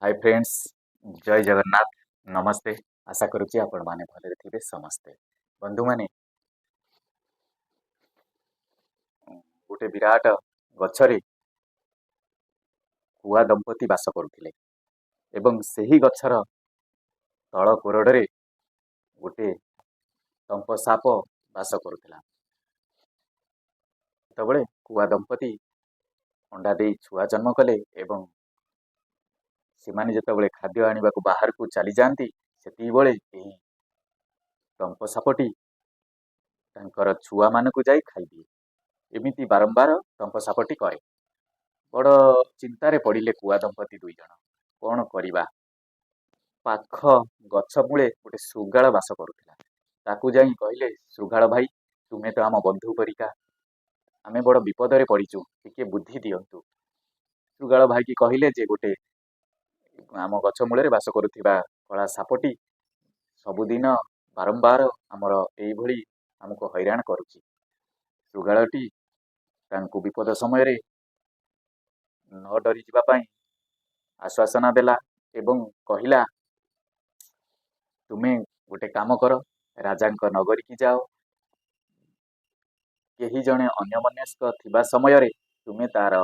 Hi friends, जय जगन्नाथ। नमस्ते। आशा करुच्ची आपण माने भले थे समस्ते। बंधु माने गोटे विराट गछरे कुआ दंपति बास करुथिले एवं ସେହି गछर तଳ कोरडरे गोटे तंप साप बास करुथिला। ସେତେବେଳେ କୁଆ ଦମ୍ପତି ଅଣ୍ଡା ଦେଇ ଛୁଆ ଜନ୍ମ କଲେ ଏବଂ ସେମାନେ ଯେତେବେଳେ ଖାଦ୍ୟ ଆଣିବାକୁ ବାହାରକୁ ଚାଲି ଯାଆନ୍ତି ସେତିକିବେଳେ ଏହି ତମ୍ପ ସାପଟି ତାଙ୍କର ଛୁଆମାନଙ୍କୁ ଯାଇ ଖାଇଦିଏ। ଏମିତି ବାରମ୍ବାର ତମ୍ପ ସାପଟି କରେ। ବଡ଼ ଚିନ୍ତାରେ ପଡ଼ିଲେ କୁଆ ଦମ୍ପତି ଦୁଇ ଜଣ। କ'ଣ କରିବା? ପାଖ ଗଛ ମୂଳେ ଗୋଟେ ଶୃଗାଳ ବାସ କରୁଥିଲା। ତାକୁ ଯାଇ କହିଲେ, ଶୃଗାଳ ଭାଇ, ତୁମେ ତ ଆମ ବନ୍ଧୁ ପରିକା, ଆମେ ବଡ଼ ବିପଦରେ ପଡ଼ିଛୁ, ଟିକେ ବୁଦ୍ଧି ଦିଅନ୍ତୁ। ଶୃଗାଳ ଭାଇକି କହିଲେ ଯେ ଗୋଟେ ଆମ ଗଛ ମୂଳରେ ବାସ କରୁଥିବା କଳା ସାପଟି ସବୁଦିନ ବାରମ୍ବାର ଆମର ଏଇଭଳି ଆମକୁ ହଇରାଣ କରୁଛି। ଶୃଗାଳଟି ତାଙ୍କୁ ବିପଦ ସମୟରେ ନ ଡରିଯିବା ପାଇଁ ଆଶ୍ୱାସନା ଦେଲା ଏବଂ କହିଲା, ତୁମେ ଗୋଟେ କାମ କର, ରାଜାଙ୍କ ନଗରୀକି ଯାଅ, କେହି ଜଣେ ଅନ୍ୟମନସ୍କ ଥିବା ସମୟରେ ତୁମେ ତାର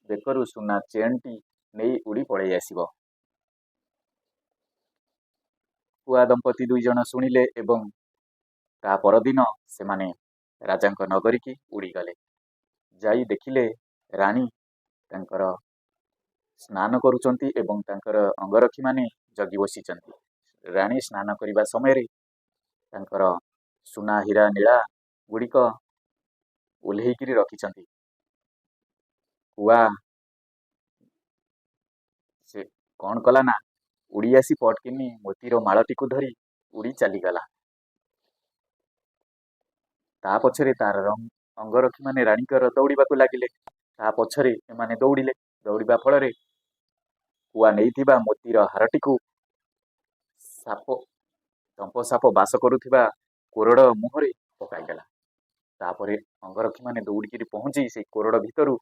ବେକରୁ ସୁନା ଚେନ୍ଟି ନେଇ ଉଡ଼ି ପଳେଇ ଆସିବ। କୁଆ ଦମ୍ପତି ଦୁଇ ଜଣ ଶୁଣିଲେ ଏବଂ ତା ପରଦିନ ସେମାନେ ରାଜାଙ୍କ ନଗରୀକି ଉଡ଼ିଗଲେ। ଯାଇ ଦେଖିଲେ ରାଣୀ ତାଙ୍କର ସ୍ନାନ କରୁଛନ୍ତି ଏବଂ ତାଙ୍କର ଅଙ୍ଗରକ୍ଷୀମାନେ ଜଗି ବସିଛନ୍ତି। ରାଣୀ ସ୍ନାନ କରିବା ସମୟରେ ତାଙ୍କର ସୁନା ହୀରା ନୀଳା ଗୁଡ଼ିକ ଓହ୍ଲେଇକିରି ରଖିଛନ୍ତି। କୁଆ ସେ କ'ଣ କଲା ନା ଉଡ଼ି ଆସି ପଟକିନି ମୋତିର ମାଳଟିକୁ ଧରି ଉଡ଼ି ଚାଲିଗଲା। ତା ପଛରେ ତାର ଅଙ୍ଗରକ୍ଷୀମାନେ ରାଣୀଙ୍କର ଦୌଡ଼ିବାକୁ ଲାଗିଲେ। ତା ପଛରେ ଏମାନେ ଦୌଡ଼ିଲେ। ଦୌଡ଼ିବା ଫଳରେ କୁଆ ନେଇଥିବା ମୋତିର ହାରଟିକୁ ତମ୍ପ ସାପ ବାସ କରୁଥିବା କୋରଡ଼ ମୁହଁରେ ପକାଇଦେଲା। ତାପରେ ଅଙ୍ଗରକ୍ଷୀମାନେ ଦୌଡ଼ିକିରି ପହଞ୍ଚି ସେଇ କୋରଡ଼ ଭିତରୁ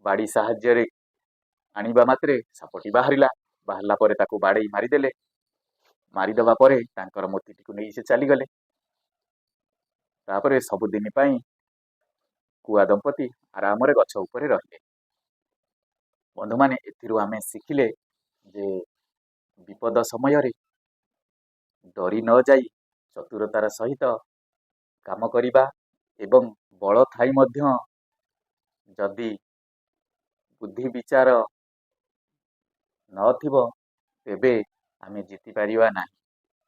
ବାଡ଼ି ସାହାଯ୍ୟରେ ଆଣିବା ମାତ୍ରେ ସାପଟି ବାହାରିଲା। ବାହାରିଲା ପରେ ତାକୁ ବାଡ଼େଇ ମାରିଦେଲେ। ମାରିଦେବା ପରେ ତାଙ୍କର ମୋତିଟିକୁ ନେଇ ସେ ଚାଲିଗଲେ। ତାପରେ ସବୁଦିନ ପାଇଁ କୁଆ ଦମ୍ପତି ଆରାମରେ ଗଛ ଉପରେ ରହିଲେ। ବନ୍ଧୁମାନେ, ଏଥିରୁ ଆମେ ଶିଖିଲେ ଯେ ବିପଦ ସମୟରେ ଡରି ନ ଯାଇ ଚତୁରତାର ସହିତ କାମ କରିବା ଏବଂ ବଳ ଥାଇ ମଧ୍ୟ ଯଦି ବୁଦ୍ଧି ବିଚାର ନଥିବ ତେବେ ଆମେ ଜିତିପାରିବା ନାହିଁ।